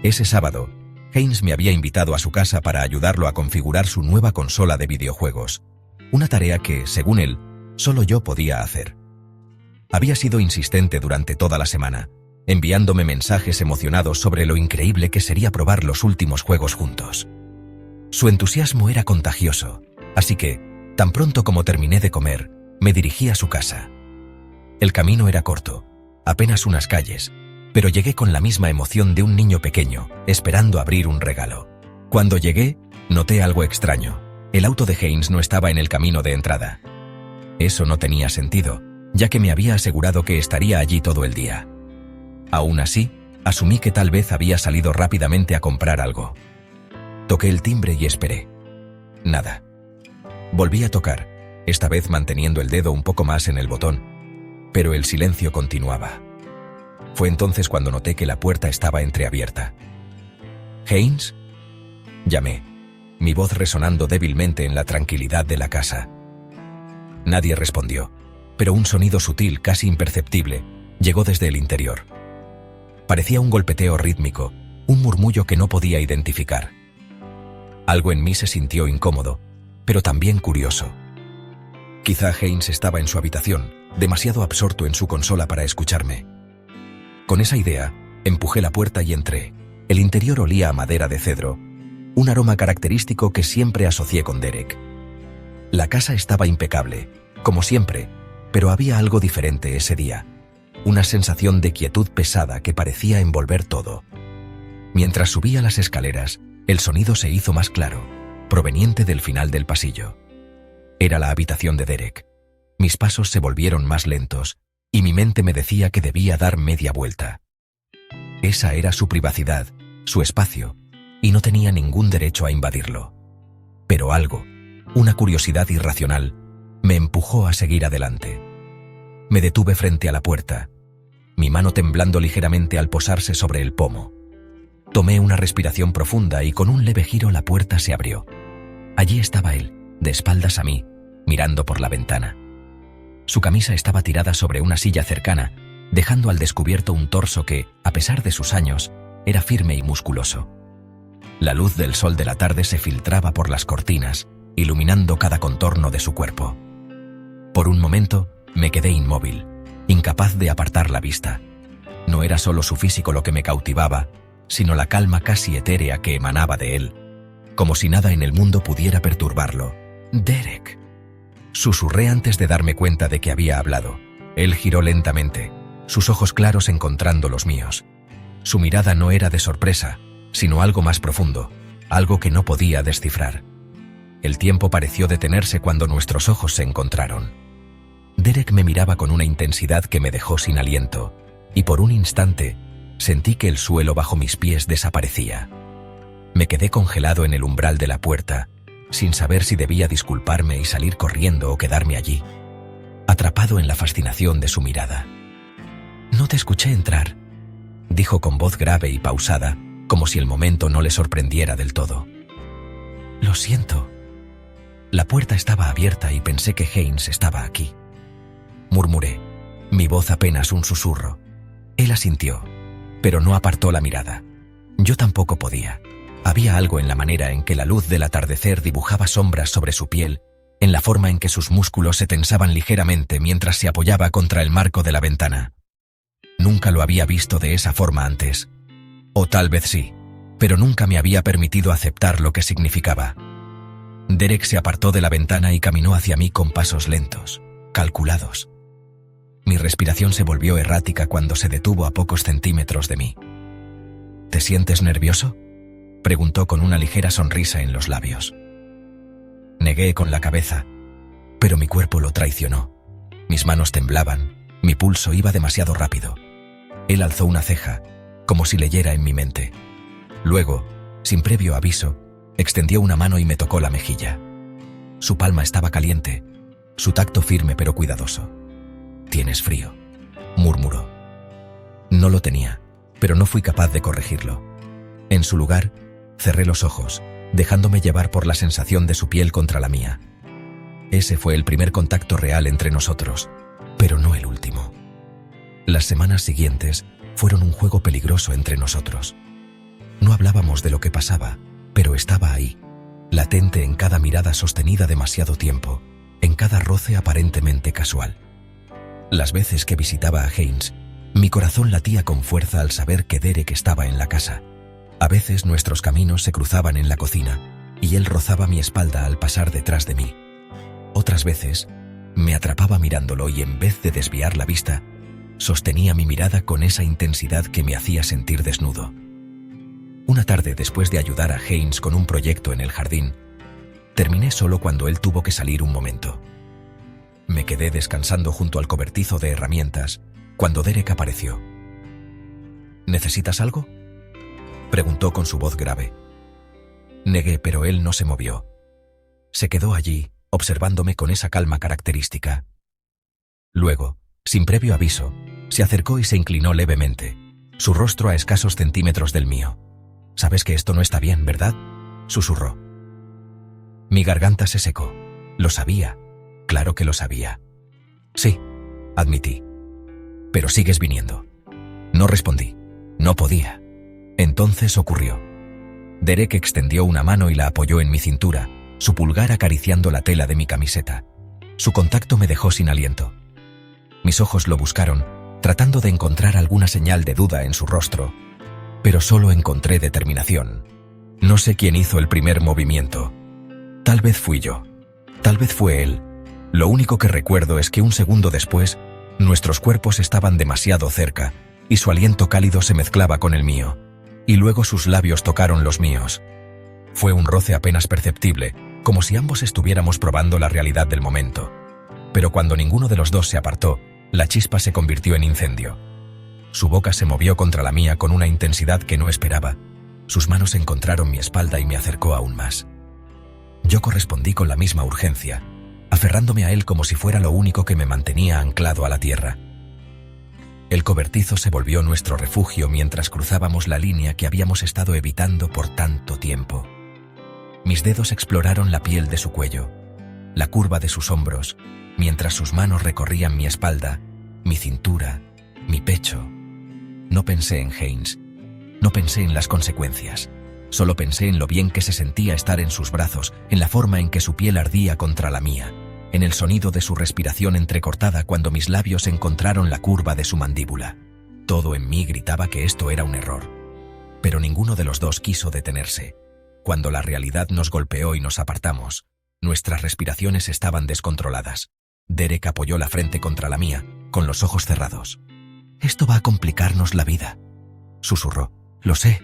Ese sábado, Haynes me había invitado a su casa para ayudarlo a configurar su nueva consola de videojuegos, una tarea que, según él, solo yo podía hacer. Había sido insistente durante toda la semana, enviándome mensajes emocionados sobre lo increíble que sería probar los últimos juegos juntos. Su entusiasmo era contagioso, así que, tan pronto como terminé de comer, me dirigí a su casa. El camino era corto, apenas unas calles, pero llegué con la misma emoción de un niño pequeño, esperando abrir un regalo. Cuando llegué, noté algo extraño. El auto de Haynes no estaba en el camino de entrada. Eso no tenía sentido, ya que me había asegurado que estaría allí todo el día. Aún así, asumí que tal vez había salido rápidamente a comprar algo. Toqué el timbre y esperé. Nada. Volví a tocar, esta vez manteniendo el dedo un poco más en el botón, pero el silencio continuaba. Fue entonces cuando noté que la puerta estaba entreabierta. ¿Haynes? Llamé, mi voz resonando débilmente en la tranquilidad de la casa. Nadie respondió, pero un sonido sutil, casi imperceptible, llegó desde el interior. Parecía un golpeteo rítmico, un murmullo que no podía identificar. Algo en mí se sintió incómodo, pero también curioso. Quizá Haynes estaba en su habitación, demasiado absorto en su consola para escucharme. Con esa idea, empujé la puerta y entré. El interior olía a madera de cedro, un aroma característico que siempre asocié con Derek. La casa estaba impecable, como siempre, pero había algo diferente ese día. Una sensación de quietud pesada que parecía envolver todo. Mientras subía las escaleras, el sonido se hizo más claro, proveniente del final del pasillo. Era la habitación de Derek. Mis pasos se volvieron más lentos, y mi mente me decía que debía dar media vuelta. Esa era su privacidad, su espacio, y no tenía ningún derecho a invadirlo. Pero algo, una curiosidad irracional, me empujó a seguir adelante. Me detuve frente a la puerta, mi mano temblando ligeramente al posarse sobre el pomo. Tomé una respiración profunda y con un leve giro la puerta se abrió. Allí estaba él, de espaldas a mí, mirando por la ventana. Su camisa estaba tirada sobre una silla cercana, dejando al descubierto un torso que, a pesar de sus años, era firme y musculoso. La luz del sol de la tarde se filtraba por las cortinas, iluminando cada contorno de su cuerpo. Por un momento, me quedé inmóvil, incapaz de apartar la vista. No era solo su físico lo que me cautivaba, sino la calma casi etérea que emanaba de él, como si nada en el mundo pudiera perturbarlo. «Derek», susurré antes de darme cuenta de que había hablado. Él giró lentamente, sus ojos claros encontrando los míos. Su mirada no era de sorpresa, sino algo más profundo, algo que no podía descifrar. El tiempo pareció detenerse cuando nuestros ojos se encontraron. Derek me miraba con una intensidad que me dejó sin aliento, y por un instante sentí que el suelo bajo mis pies desaparecía. Me quedé congelado en el umbral de la puerta, sin saber si debía disculparme y salir corriendo o quedarme allí, atrapado en la fascinación de su mirada. «No te escuché entrar», dijo con voz grave y pausada, como si el momento no le sorprendiera del todo. «Lo siento». La puerta estaba abierta y pensé que Haynes estaba aquí. Murmuré, mi voz apenas un susurro. Él asintió, pero no apartó la mirada. Yo tampoco podía. Había algo en la manera en que la luz del atardecer dibujaba sombras sobre su piel, en la forma en que sus músculos se tensaban ligeramente mientras se apoyaba contra el marco de la ventana. Nunca lo había visto de esa forma antes. O tal vez sí, pero nunca me había permitido aceptar lo que significaba. Derek se apartó de la ventana y caminó hacia mí con pasos lentos, calculados. Mi respiración se volvió errática cuando se detuvo a pocos centímetros de mí. «¿Te sientes nervioso?», preguntó con una ligera sonrisa en los labios. Negué con la cabeza, pero mi cuerpo lo traicionó. Mis manos temblaban, mi pulso iba demasiado rápido. Él alzó una ceja, como si leyera en mi mente. Luego, sin previo aviso, extendió una mano y me tocó la mejilla. Su palma estaba caliente, su tacto firme pero cuidadoso. «Tienes frío», murmuró. No lo tenía, pero no fui capaz de corregirlo. En su lugar, cerré los ojos, dejándome llevar por la sensación de su piel contra la mía. Ese fue el primer contacto real entre nosotros, pero no el último. Las semanas siguientes fueron un juego peligroso entre nosotros. hablábamos de lo que pasaba, pero estaba ahí, latente en cada mirada sostenida demasiado tiempo, en cada roce aparentemente casual. Las veces que visitaba a Haynes, mi corazón latía con fuerza al saber que Derek estaba en la casa. A veces nuestros caminos se cruzaban en la cocina, y él rozaba mi espalda al pasar detrás de mí. Otras veces, me atrapaba mirándolo y en vez de desviar la vista, sostenía mi mirada con esa intensidad que me hacía sentir desnudo. Una tarde, después de ayudar a Haynes con un proyecto en el jardín, terminé solo cuando él tuvo que salir un momento. Me quedé descansando junto al cobertizo de herramientas cuando Derek apareció. ¿Necesitas algo?, preguntó con su voz grave. Negué, pero él no se movió. Se quedó allí, observándome con esa calma característica. Luego, sin previo aviso, se acercó y se inclinó levemente, su rostro a escasos centímetros del mío. «Sabes que esto no está bien, ¿verdad?», susurró. Mi garganta se secó. Lo sabía. Claro que lo sabía. «Sí», admití. «Pero sigues viniendo». No respondí. No podía. Entonces ocurrió. Derek extendió una mano y la apoyó en mi cintura, su pulgar acariciando la tela de mi camiseta. Su contacto me dejó sin aliento. Mis ojos lo buscaron, tratando de encontrar alguna señal de duda en su rostro, pero solo encontré determinación. No sé quién hizo el primer movimiento. Tal vez fui yo. Tal vez fue él. Lo único que recuerdo es que un segundo después, nuestros cuerpos estaban demasiado cerca y su aliento cálido se mezclaba con el mío, y luego sus labios tocaron los míos. Fue un roce apenas perceptible, como si ambos estuviéramos probando la realidad del momento. Pero cuando ninguno de los dos se apartó, la chispa se convirtió en incendio. Su boca se movió contra la mía con una intensidad que no esperaba. Sus manos encontraron mi espalda y me acercó aún más. Yo correspondí con la misma urgencia, aferrándome a él como si fuera lo único que me mantenía anclado a la tierra. El cobertizo se volvió nuestro refugio mientras cruzábamos la línea que habíamos estado evitando por tanto tiempo. Mis dedos exploraron la piel de su cuello, la curva de sus hombros, mientras sus manos recorrían mi espalda, mi cintura, mi pecho. No pensé en Haynes, no pensé en las consecuencias. Solo pensé en lo bien que se sentía estar en sus brazos, en la forma en que su piel ardía contra la mía, en el sonido de su respiración entrecortada cuando mis labios encontraron la curva de su mandíbula. Todo en mí gritaba que esto era un error. Pero ninguno de los dos quiso detenerse. Cuando la realidad nos golpeó y nos apartamos, nuestras respiraciones estaban descontroladas. Derek apoyó la frente contra la mía, con los ojos cerrados. «Esto va a complicarnos la vida», susurró. «Lo sé»,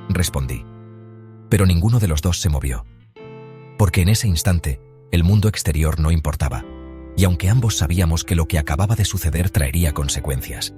respondí. Pero ninguno de los dos se movió. Porque en ese instante, el mundo exterior no importaba, y aunque ambos sabíamos que lo que acababa de suceder traería consecuencias,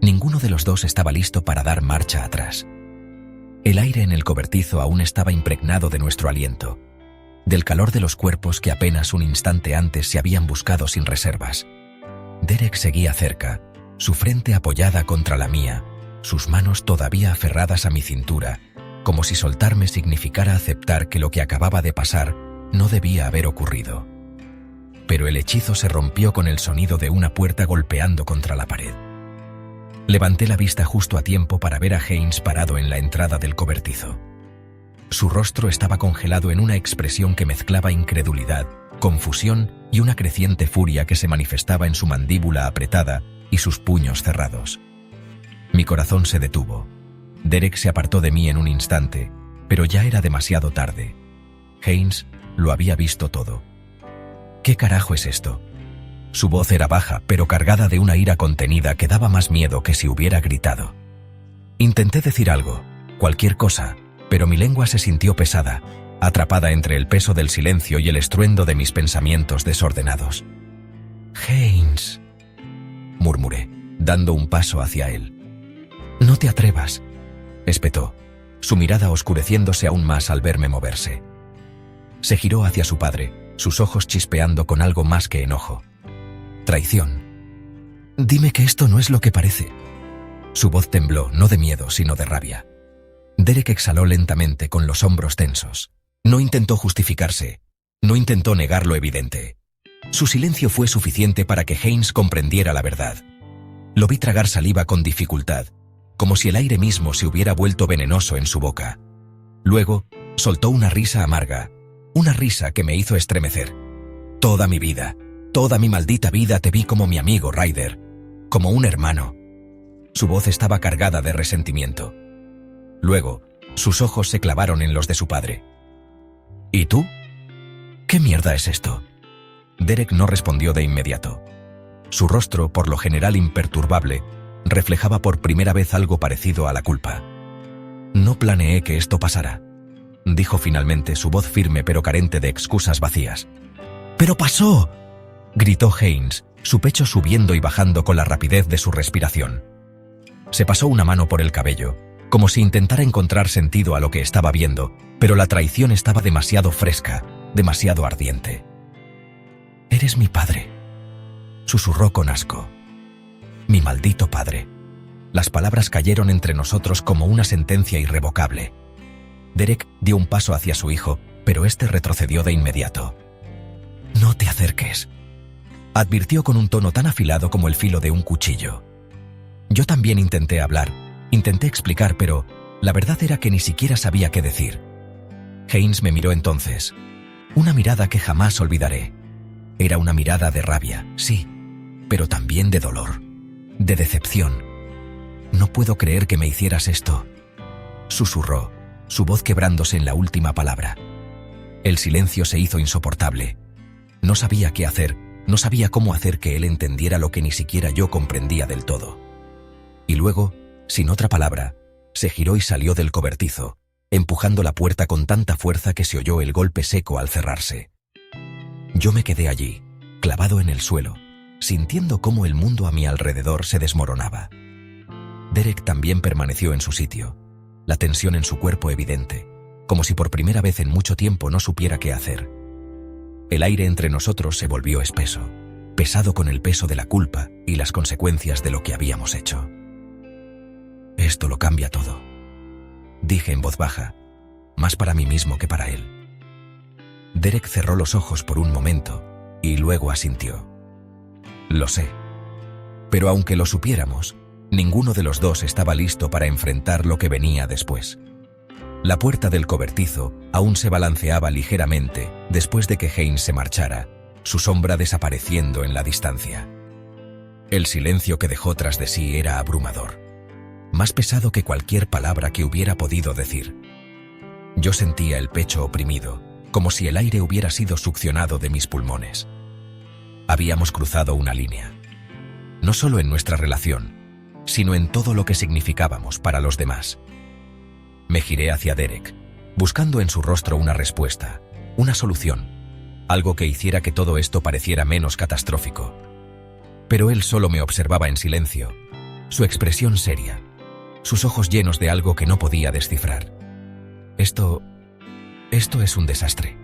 ninguno de los dos estaba listo para dar marcha atrás. El aire en el cobertizo aún estaba impregnado de nuestro aliento, del calor de los cuerpos que apenas un instante antes se habían buscado sin reservas. Derek seguía cerca, su frente apoyada contra la mía, sus manos todavía aferradas a mi cintura, como si soltarme significara aceptar que lo que acababa de pasar no debía haber ocurrido. Pero el hechizo se rompió con el sonido de una puerta golpeando contra la pared. Levanté la vista justo a tiempo para ver a Haynes parado en la entrada del cobertizo. Su rostro estaba congelado en una expresión que mezclaba incredulidad, confusión y una creciente furia que se manifestaba en su mandíbula apretada y sus puños cerrados. Mi corazón se detuvo. Derek se apartó de mí en un instante, pero ya era demasiado tarde. Haynes lo había visto todo. ¿Qué carajo es esto? Su voz era baja, pero cargada de una ira contenida que daba más miedo que si hubiera gritado. Intenté decir algo, cualquier cosa, pero mi lengua se sintió pesada, atrapada entre el peso del silencio y el estruendo de mis pensamientos desordenados. «Haynes», murmuré, dando un paso hacia él. «No te atrevas», espetó, su mirada oscureciéndose aún más al verme moverse. Se giró hacia su padre, sus ojos chispeando con algo más que enojo. Traición. «Dime que esto no es lo que parece». Su voz tembló, no de miedo, sino de rabia. Derek exhaló lentamente con los hombros tensos. No intentó justificarse, no intentó negar lo evidente. Su silencio fue suficiente para que Haynes comprendiera la verdad. Lo vi tragar saliva con dificultad, como si el aire mismo se hubiera vuelto venenoso en su boca. Luego, soltó una risa amarga, una risa que me hizo estremecer. Toda mi vida, toda mi maldita vida te vi como mi amigo, Ryder, como un hermano. Su voz estaba cargada de resentimiento. Luego, sus ojos se clavaron en los de su padre. ¿Y tú? ¿Qué mierda es esto? Derek no respondió de inmediato. Su rostro, por lo general imperturbable, reflejaba por primera vez algo parecido a la culpa. No planeé que esto pasara, dijo finalmente, su voz firme pero carente de excusas vacías. ¡Pero pasó!, gritó Haynes, su pecho subiendo y bajando con la rapidez de su respiración. Se pasó una mano por el cabello, como si intentara encontrar sentido a lo que estaba viendo, pero la traición estaba demasiado fresca, demasiado ardiente. «Eres mi padre», susurró con asco. «Mi maldito padre». Las palabras cayeron entre nosotros como una sentencia irrevocable. Derek dio un paso hacia su hijo, pero este retrocedió de inmediato. «No te acerques», advirtió con un tono tan afilado como el filo de un cuchillo. Yo también intenté hablar, intenté explicar, pero la verdad era que ni siquiera sabía qué decir. Haynes me miró entonces. Una mirada que jamás olvidaré. Era una mirada de rabia, sí, pero también de dolor, de decepción. «No puedo creer que me hicieras esto», susurró, su voz quebrándose en la última palabra. El silencio se hizo insoportable. No sabía qué hacer, no sabía cómo hacer que él entendiera lo que ni siquiera yo comprendía del todo. Y luego, sin otra palabra, se giró y salió del cobertizo, empujando la puerta con tanta fuerza que se oyó el golpe seco al cerrarse. Yo me quedé allí, clavado en el suelo, sintiendo cómo el mundo a mi alrededor se desmoronaba. Derek también permaneció en su sitio, la tensión en su cuerpo evidente, como si por primera vez en mucho tiempo no supiera qué hacer. El aire entre nosotros se volvió espeso, pesado con el peso de la culpa y las consecuencias de lo que habíamos hecho. «Esto lo cambia todo», dije en voz baja, más para mí mismo que para él. Derek cerró los ojos por un momento y luego asintió. «Lo sé. Pero aunque lo supiéramos, ninguno de los dos estaba listo para enfrentar lo que venía después». La puerta del cobertizo aún se balanceaba ligeramente después de que Haynes se marchara, su sombra desapareciendo en la distancia. El silencio que dejó tras de sí era abrumador, más pesado que cualquier palabra que hubiera podido decir. Yo sentía el pecho oprimido, como si el aire hubiera sido succionado de mis pulmones. Habíamos cruzado una línea, no solo en nuestra relación, sino en todo lo que significábamos para los demás. Me giré hacia Derek, buscando en su rostro una respuesta, una solución, algo que hiciera que todo esto pareciera menos catastrófico. Pero él solo me observaba en silencio, su expresión seria, sus ojos llenos de algo que no podía descifrar. Esto es un desastre»,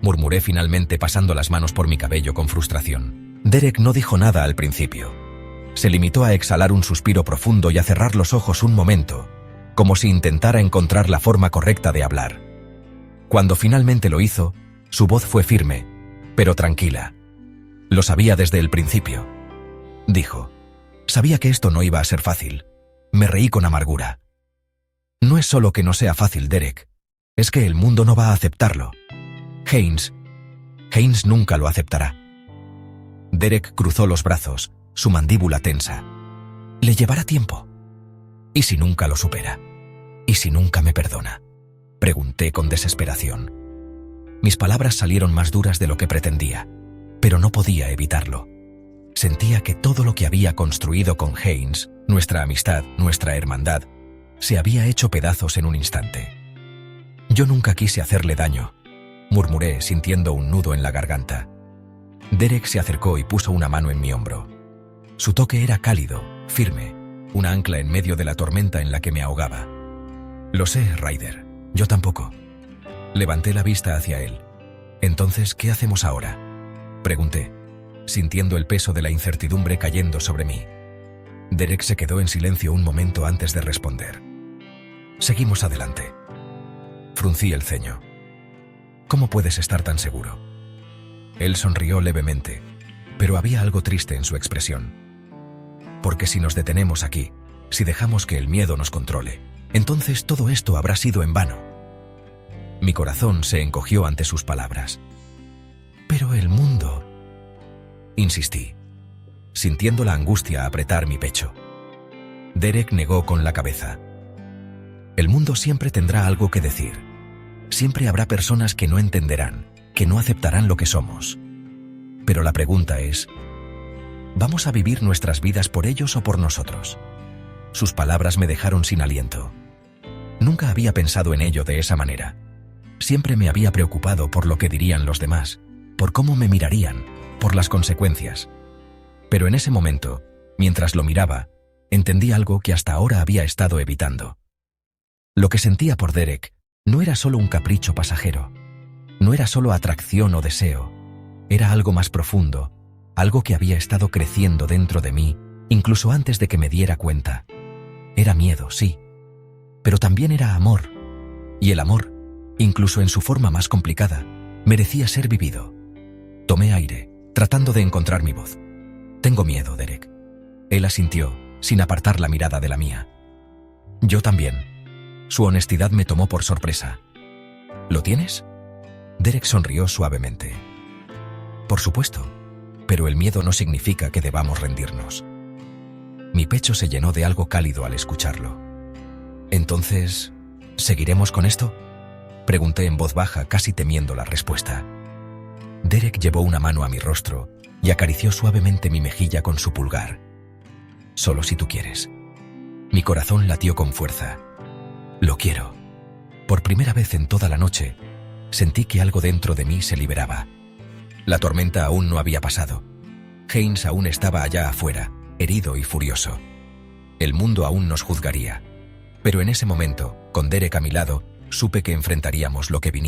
murmuré finalmente pasando las manos por mi cabello con frustración. Derek no dijo nada al principio. Se limitó a exhalar un suspiro profundo y a cerrar los ojos un momento, como si intentara encontrar la forma correcta de hablar. Cuando finalmente lo hizo, su voz fue firme, pero tranquila. «Lo sabía desde el principio», dijo. «Sabía que esto no iba a ser fácil». Me reí con amargura. «No es solo que no sea fácil, Derek. Es que el mundo no va a aceptarlo. Haynes nunca lo aceptará». Derek cruzó los brazos, su mandíbula tensa. «Le llevará tiempo. ¿Y si nunca lo supera? ¿Y si nunca me perdona?», pregunté con desesperación. Mis palabras salieron más duras de lo que pretendía, pero no podía evitarlo. Sentía que todo lo que había construido con Haynes, nuestra amistad, nuestra hermandad, se había hecho pedazos en un instante. «Yo nunca quise hacerle daño», murmuré sintiendo un nudo en la garganta. Derek se acercó y puso una mano en mi hombro. Su toque era cálido, firme, una ancla en medio de la tormenta en la que me ahogaba. «Lo sé, Ryder, yo tampoco». Levanté la vista hacia él. «Entonces, ¿qué hacemos ahora?», pregunté, sintiendo el peso de la incertidumbre cayendo sobre mí. Derek se quedó en silencio un momento antes de responder. «Seguimos adelante». Fruncí el ceño. «¿Cómo puedes estar tan seguro?». Él sonrió levemente, pero había algo triste en su expresión. «Porque si nos detenemos aquí, Si dejamos que el miedo nos controle, entonces todo esto habrá sido en vano. Mi corazón se encogió ante sus palabras. Pero el mundo... Insistí, sintiendo la angustia apretar mi pecho. Derek negó con la cabeza. El mundo siempre tendrá algo que decir. Siempre habrá personas que no entenderán, que no aceptarán lo que somos. Pero la pregunta es, ¿vamos a vivir nuestras vidas por ellos o por nosotros? Sus palabras me dejaron sin aliento. Nunca había pensado en ello de esa manera. Siempre me había preocupado por lo que dirían los demás, por cómo me mirarían, por las consecuencias. Pero en ese momento, mientras lo miraba, entendí algo que hasta ahora había estado evitando. Lo que sentía por Derek no era solo un capricho pasajero, no era solo atracción o deseo, era algo más profundo, algo que había estado creciendo dentro de mí, incluso antes de que me diera cuenta. Era miedo, sí, pero también era amor, y el amor, incluso en su forma más complicada, merecía ser vivido. Tomé aire, tratando de encontrar mi voz. Tengo miedo, Derek. Él asintió, sin apartar la mirada de la mía. Yo también. Su honestidad me tomó por sorpresa. ¿Lo tienes? Derek sonrió suavemente. Por supuesto, pero el miedo no significa que debamos rendirnos. Mi pecho se llenó de algo cálido al escucharlo. Entonces, ¿seguiremos con esto? Pregunté en voz baja, casi temiendo la respuesta. Derek llevó una mano a mi rostro y acarició suavemente mi mejilla con su pulgar. Solo si tú quieres. Mi corazón latió con fuerza. Lo quiero. Por primera vez en toda la noche, sentí que algo dentro de mí se liberaba. La tormenta aún no había pasado. Haynes aún estaba allá afuera, herido y furioso. El mundo aún nos juzgaría. Pero en ese momento, con Derek a mi lado, supe que enfrentaríamos lo que viniera.